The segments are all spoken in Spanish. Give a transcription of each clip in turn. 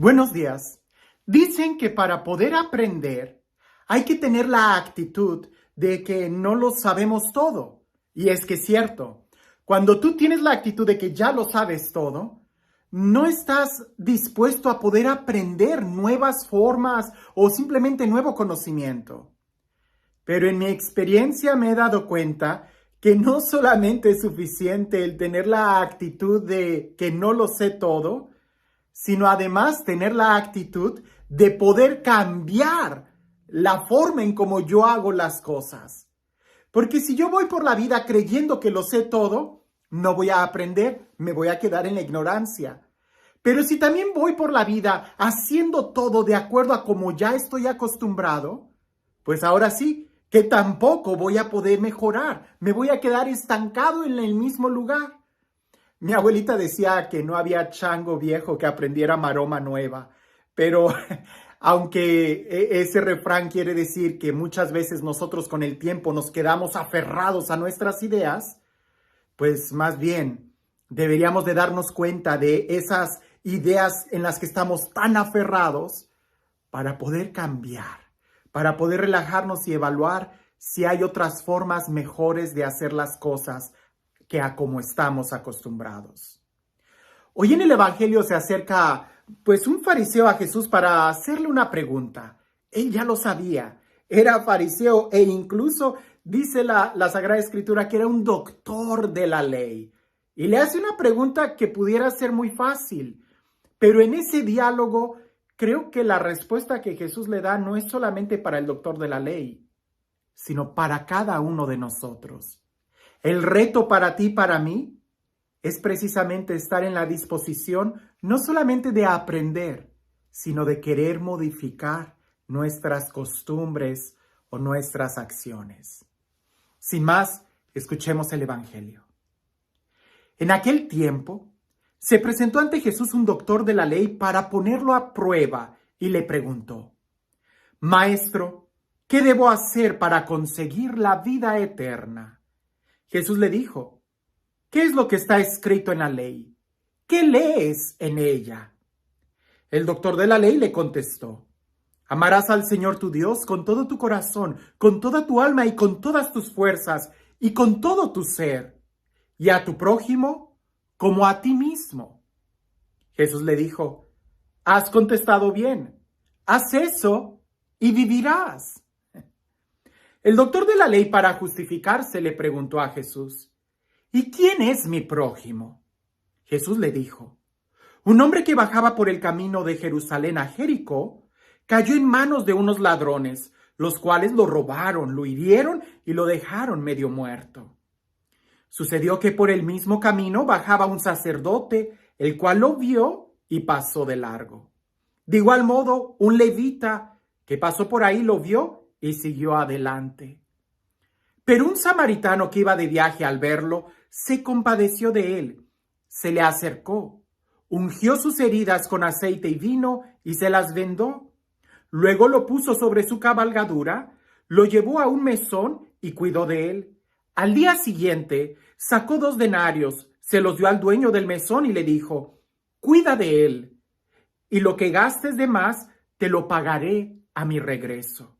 Buenos días. Dicen que para poder aprender hay que tener la actitud de que no lo sabemos todo. Y es que es cierto, cuando tú tienes la actitud de que ya lo sabes todo, no estás dispuesto a poder aprender nuevas formas o simplemente nuevo conocimiento. Pero en mi experiencia me he dado cuenta que no solamente es suficiente el tener la actitud de que no lo sé todo, sino además tener la actitud de poder cambiar la forma en cómo yo hago las cosas. Porque si yo voy por la vida creyendo que lo sé todo, no voy a aprender, me voy a quedar en la ignorancia. Pero si también voy por la vida haciendo todo de acuerdo a como ya estoy acostumbrado, pues ahora sí, que tampoco voy a poder mejorar, me voy a quedar estancado en el mismo lugar. Mi abuelita decía que no había chango viejo que aprendiera maroma nueva, pero aunque ese refrán quiere decir que muchas veces nosotros con el tiempo nos quedamos aferrados a nuestras ideas, pues más bien deberíamos de darnos cuenta de esas ideas en las que estamos tan aferrados para poder cambiar, para poder relajarnos y evaluar si hay otras formas mejores de hacer las cosas que a como estamos acostumbrados. Hoy en el Evangelio se acerca pues un fariseo a Jesús para hacerle una pregunta. Él ya lo sabía, era fariseo e incluso dice la Sagrada Escritura que era un doctor de la ley. Y le hace una pregunta que pudiera ser muy fácil, pero en ese diálogo creo que la respuesta que Jesús le da no es solamente para el doctor de la ley, sino para cada uno de nosotros. El reto para ti y para mí es precisamente estar en la disposición no solamente de aprender, sino de querer modificar nuestras costumbres o nuestras acciones. Sin más, escuchemos el Evangelio. En aquel tiempo, se presentó ante Jesús un doctor de la ley para ponerlo a prueba y le preguntó: Maestro, ¿qué debo hacer para conseguir la vida eterna? Jesús le dijo: ¿Qué es lo que está escrito en la ley? ¿Qué lees en ella? El doctor de la ley le contestó: Amarás al Señor tu Dios con todo tu corazón, con toda tu alma y con todas tus fuerzas y con todo tu ser, y a tu prójimo como a ti mismo. Jesús le dijo: Has contestado bien, haz eso y vivirás. El doctor de la ley, para justificarse, le preguntó a Jesús: ¿Y quién es mi prójimo? Jesús le dijo: Un hombre que bajaba por el camino de Jerusalén a Jericó cayó en manos de unos ladrones, los cuales lo robaron, lo hirieron y lo dejaron medio muerto. Sucedió que por el mismo camino bajaba un sacerdote, el cual lo vio y pasó de largo. De igual modo, un levita que pasó por ahí lo vio y siguió adelante. Pero un samaritano que iba de viaje al verlo, se compadeció de él, se le acercó, ungió sus heridas con aceite y vino y se las vendó. Luego lo puso sobre su cabalgadura, lo llevó a un mesón y cuidó de él. Al día siguiente sacó 2 denarios, se los dio al dueño del mesón y le dijo: Cuida de él, y lo que gastes de más te lo pagaré a mi regreso.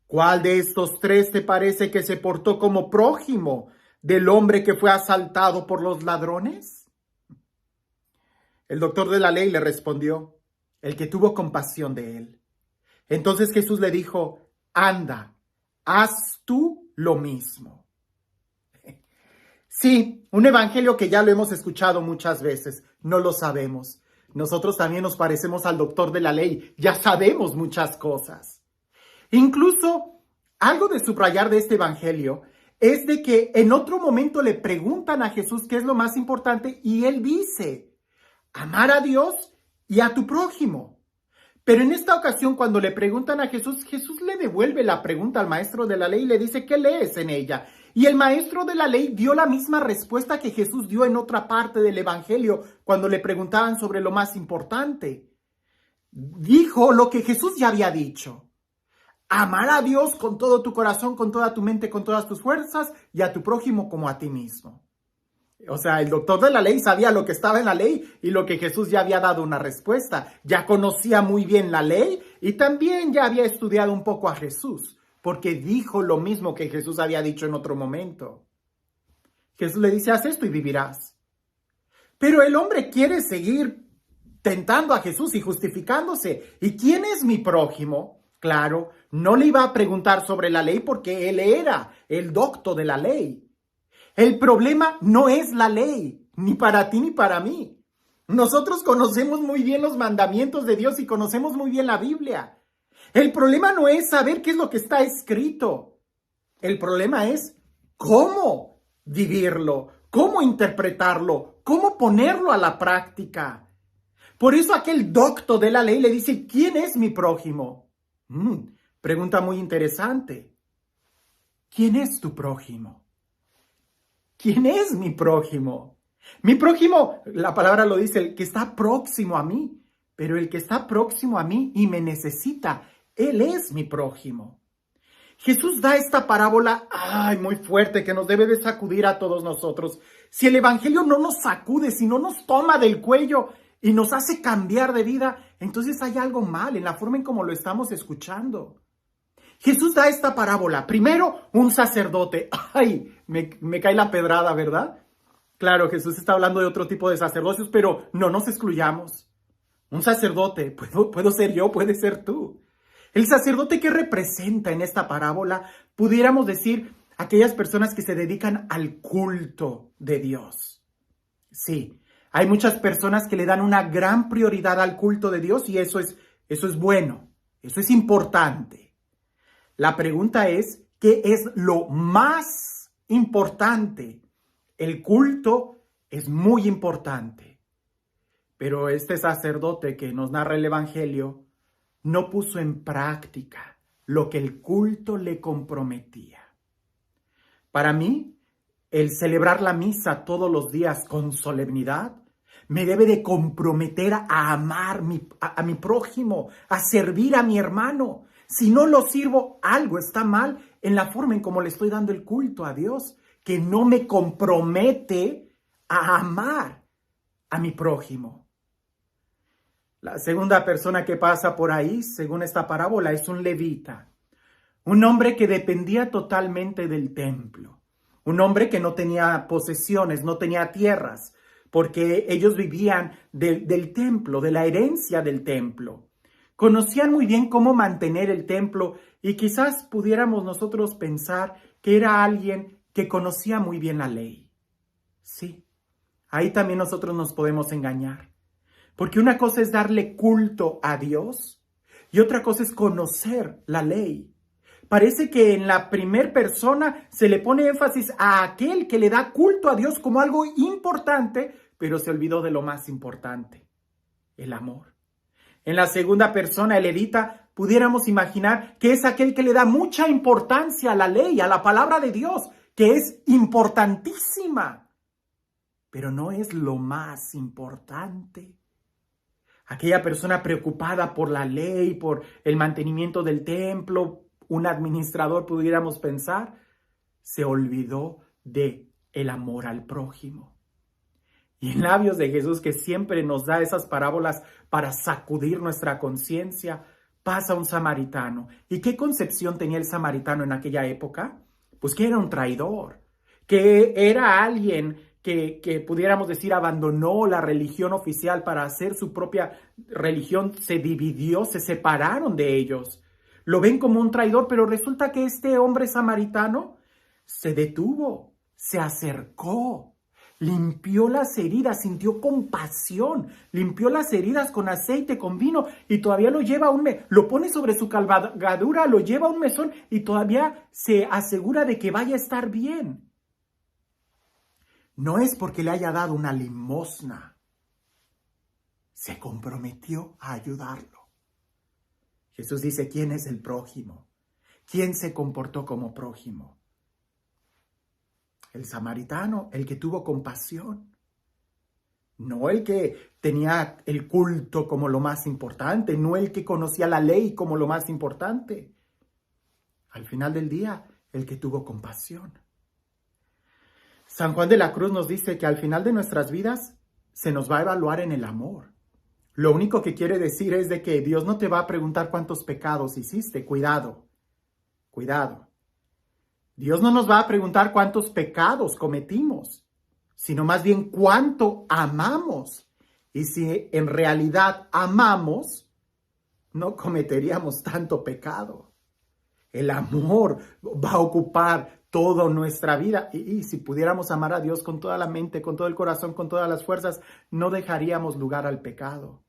¿Cuál de estos 3 te parece que se portó como prójimo del hombre que fue asaltado por los ladrones? El doctor de la ley le respondió: el que tuvo compasión de él. Entonces Jesús le dijo: Anda, haz tú lo mismo. Sí, un evangelio que ya lo hemos escuchado muchas veces, no lo sabemos. Nosotros también nos parecemos al doctor de la ley, ya sabemos muchas cosas. Incluso, algo de subrayar de este evangelio es de que en otro momento le preguntan a Jesús qué es lo más importante y él dice: amar a Dios y a tu prójimo. Pero en esta ocasión, cuando le preguntan a Jesús, Jesús le devuelve la pregunta al maestro de la ley y le dice: ¿qué lees en ella? Y el maestro de la ley dio la misma respuesta que Jesús dio en otra parte del evangelio cuando le preguntaban sobre lo más importante. Dijo lo que Jesús ya había dicho: amar a Dios con todo tu corazón, con toda tu mente, con todas tus fuerzas y a tu prójimo como a ti mismo. O sea, el doctor de la ley sabía lo que estaba en la ley y lo que Jesús ya había dado una respuesta. Ya conocía muy bien la ley y también ya había estudiado un poco a Jesús, porque dijo lo mismo que Jesús había dicho en otro momento. Jesús le dice, haz esto y vivirás. Pero el hombre quiere seguir tentando a Jesús y justificándose. ¿Y quién es mi prójimo? Claro, no le iba a preguntar sobre la ley porque él era el doctor de la ley. El problema no es la ley, ni para ti ni para mí. Nosotros conocemos muy bien los mandamientos de Dios y conocemos muy bien la Biblia. El problema no es saber qué es lo que está escrito. El problema es cómo vivirlo, cómo interpretarlo, cómo ponerlo a la práctica. Por eso aquel doctor de la ley le dice, ¿quién es mi prójimo? Pregunta muy interesante. ¿Quién es tu prójimo? ¿Quién es mi prójimo? Mi prójimo, la palabra lo dice, el que está próximo a mí, pero el que está próximo a mí y me necesita, él es mi prójimo. Jesús da esta parábola, muy fuerte, que nos debe de sacudir a todos nosotros. Si el evangelio no nos sacude, si no nos toma del cuello y nos hace cambiar de vida, entonces hay algo mal en la forma en cómo lo estamos escuchando. Jesús da esta parábola. Primero, un sacerdote. Me cae la pedrada, ¿verdad? Claro, Jesús está hablando de otro tipo de sacerdocios, pero no nos excluyamos. Un sacerdote, puedo ser yo, puede ser tú. El sacerdote que representa en esta parábola, pudiéramos decir, aquellas personas que se dedican al culto de Dios. Sí, hay muchas personas que le dan una gran prioridad al culto de Dios y eso es bueno, eso es importante. La pregunta es, ¿qué es lo más importante? El culto es muy importante, pero este sacerdote que nos narra el evangelio no puso en práctica lo que el culto le comprometía. Para mí, el celebrar la misa todos los días con solemnidad me debe de comprometer a amar a mi prójimo, a servir a mi hermano. Si no lo sirvo, algo está mal en la forma en cómo le estoy dando el culto a Dios, que no me compromete a amar a mi prójimo. La segunda persona que pasa por ahí, según esta parábola, es un levita, un hombre que dependía totalmente del templo, un hombre que no tenía posesiones, no tenía tierras, porque ellos vivían del templo, de la herencia del templo. Conocían muy bien cómo mantener el templo y quizás pudiéramos nosotros pensar que era alguien que conocía muy bien la ley. Sí, ahí también nosotros nos podemos engañar. Porque una cosa es darle culto a Dios y otra cosa es conocer la ley. Parece que en la primera persona se le pone énfasis a aquel que le da culto a Dios como algo importante, pero se olvidó de lo más importante, el amor. En la segunda persona, el levita, pudiéramos imaginar que es aquel que le da mucha importancia a la ley, a la palabra de Dios, que es importantísima, pero no es lo más importante. Aquella persona preocupada por la ley, por el mantenimiento del templo, un administrador pudiéramos pensar, se olvidó de el amor al prójimo. Y en labios de Jesús, que siempre nos da esas parábolas para sacudir nuestra conciencia, pasa un samaritano. ¿Y qué concepción tenía el samaritano en aquella época? Pues que era un traidor, que era alguien que pudiéramos decir abandonó la religión oficial para hacer su propia religión, se dividió, se separaron de ellos. Lo ven como un traidor, pero resulta que este hombre samaritano se detuvo, se acercó, limpió las heridas, sintió compasión, limpió las heridas con aceite, con vino y todavía lo lleva lo pone sobre su cabalgadura, lo lleva a un mesón y todavía se asegura de que vaya a estar bien. No es porque le haya dado una limosna, se comprometió a ayudarlo. Jesús dice, ¿quién es el prójimo? ¿Quién se comportó como prójimo? El samaritano, el que tuvo compasión. No el que tenía el culto como lo más importante, no el que conocía la ley como lo más importante. Al final del día, el que tuvo compasión. San Juan de la Cruz nos dice que al final de nuestras vidas se nos va a evaluar en el amor. Lo único que quiere decir es de que Dios no te va a preguntar cuántos pecados hiciste. Cuidado, cuidado. Dios no nos va a preguntar cuántos pecados cometimos, sino más bien cuánto amamos. Y si en realidad amamos, no cometeríamos tanto pecado. El amor va a ocupar toda nuestra vida. Y si pudiéramos amar a Dios con toda la mente, con todo el corazón, con todas las fuerzas, no dejaríamos lugar al pecado.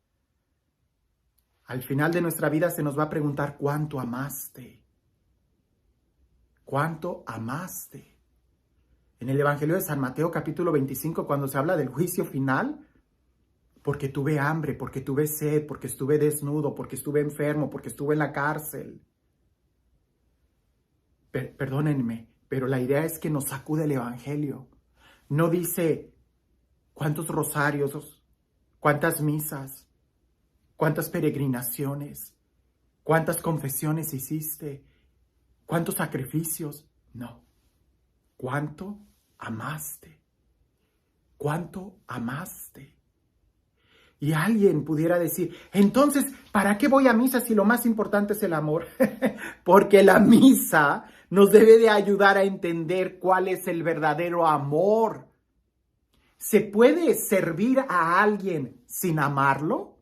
Al final de nuestra vida se nos va a preguntar cuánto amaste. ¿Cuánto amaste? En el Evangelio de San Mateo capítulo 25, cuando se habla del juicio final, porque tuve hambre, porque tuve sed, porque estuve desnudo, porque estuve enfermo, porque estuve en la cárcel. Perdónenme, pero la idea es que nos sacude el Evangelio. No dice cuántos rosarios, cuántas misas, cuántas peregrinaciones, cuántas confesiones hiciste, cuántos sacrificios. No. ¿Cuánto amaste? ¿Cuánto amaste? Y alguien pudiera decir, entonces, ¿para qué voy a misa si lo más importante es el amor? Porque la misa nos debe de ayudar a entender cuál es el verdadero amor. ¿Se puede servir a alguien sin amarlo?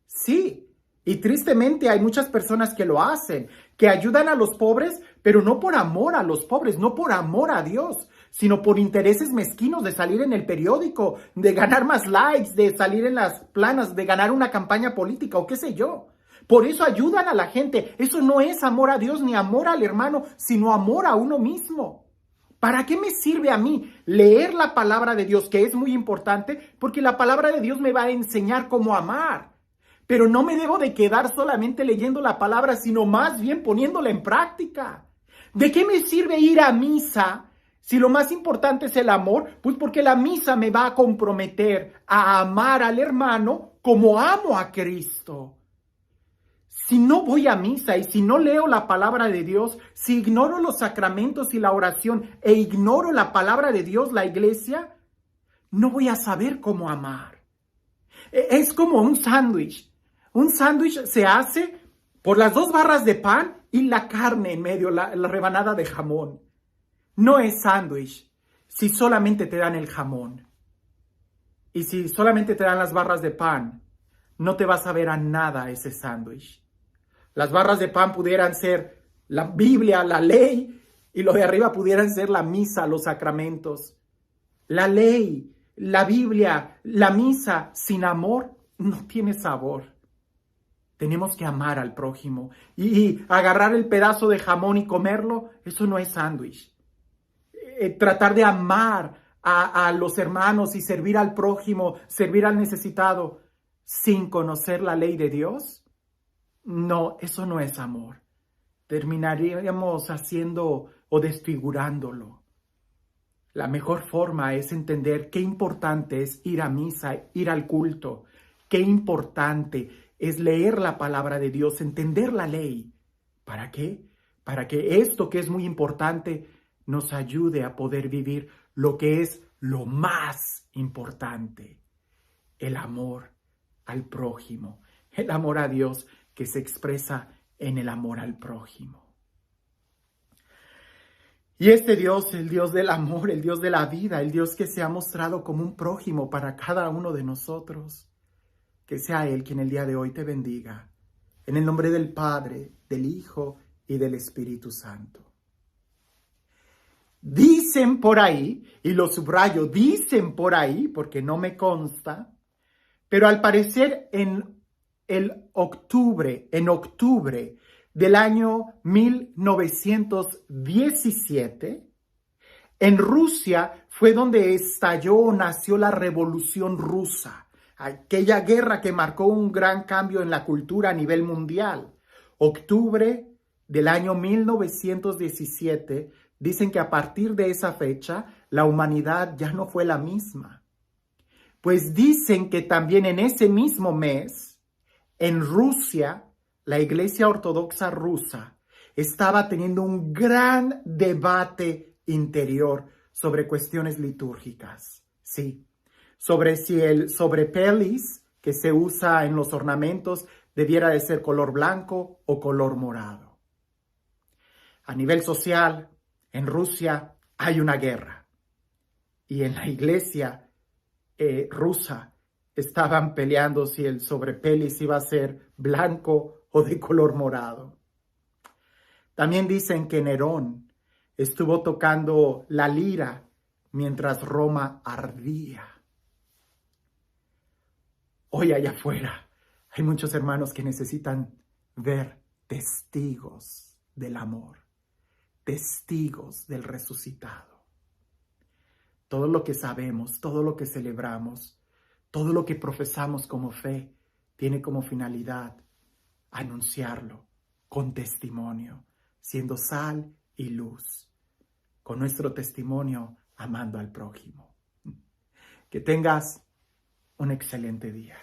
Sí. Y tristemente hay muchas personas que lo hacen, que ayudan a los pobres, pero no por amor a los pobres, no por amor a Dios, sino por intereses mezquinos de salir en el periódico, de ganar más likes, de salir en las planas, de ganar una campaña política o qué sé yo. Por eso ayudan a la gente. Eso no es amor a Dios ni amor al hermano, sino amor a uno mismo. ¿Para qué me sirve a mí leer la palabra de Dios, que es muy importante? Porque la palabra de Dios me va a enseñar cómo amar. Pero no me debo de quedar solamente leyendo la palabra, sino más bien poniéndola en práctica. ¿De qué me sirve ir a misa si lo más importante es el amor? Pues porque la misa me va a comprometer a amar al hermano como amo a Cristo. Si no voy a misa y si no leo la palabra de Dios, si ignoro los sacramentos y la oración e ignoro la palabra de Dios, la iglesia, no voy a saber cómo amar. Es como un sándwich. Un sándwich se hace por las 2 barras de pan y la carne en medio, la rebanada de jamón. No es sándwich si solamente te dan el jamón. Y si solamente te dan las barras de pan, no te va a saber a nada ese sándwich. Las barras de pan pudieran ser la Biblia, la ley, y lo de arriba pudieran ser la misa, los sacramentos. La ley, la Biblia, la misa sin amor no tiene sabor. Tenemos que amar al prójimo y agarrar el pedazo de jamón y comerlo, eso no es sándwich. Tratar de amar a los hermanos y servir al prójimo, servir al necesitado sin conocer la ley de Dios, no, eso no es amor. Terminaríamos haciendo o desfigurándolo. La mejor forma es entender qué importante es ir a misa, ir al culto, qué importante es leer la palabra de Dios, entender la ley. ¿Para qué? Para que esto que es muy importante nos ayude a poder vivir lo que es lo más importante, el amor al prójimo, el amor a Dios que se expresa en el amor al prójimo. Y este Dios, el Dios del amor, el Dios de la vida, el Dios que se ha mostrado como un prójimo para cada uno de nosotros, que sea Él quien el día de hoy te bendiga. En el nombre del Padre, del Hijo y del Espíritu Santo. Dicen por ahí, y lo subrayo, dicen por ahí, porque no me consta, pero al parecer en octubre del año 1917, en Rusia fue donde estalló o nació la Revolución Rusa. Aquella guerra que marcó un gran cambio en la cultura a nivel mundial. Octubre del año 1917, dicen que a partir de esa fecha, la humanidad ya no fue la misma. Pues dicen que también en ese mismo mes, en Rusia, la Iglesia Ortodoxa rusa estaba teniendo un gran debate interior sobre cuestiones litúrgicas, sí, sobre si el sobrepelis que se usa en los ornamentos debiera de ser color blanco o color morado. A nivel social, en Rusia hay una guerra y en la iglesia rusa estaban peleando si el sobrepelis iba a ser blanco o de color morado. También dicen que Nerón estuvo tocando la lira mientras Roma ardía. Hoy allá afuera hay muchos hermanos que necesitan ver testigos del amor, testigos del resucitado. Todo lo que sabemos, todo lo que celebramos, todo lo que profesamos como fe, tiene como finalidad anunciarlo con testimonio, siendo sal y luz, con nuestro testimonio amando al prójimo. Que tengas un excelente día.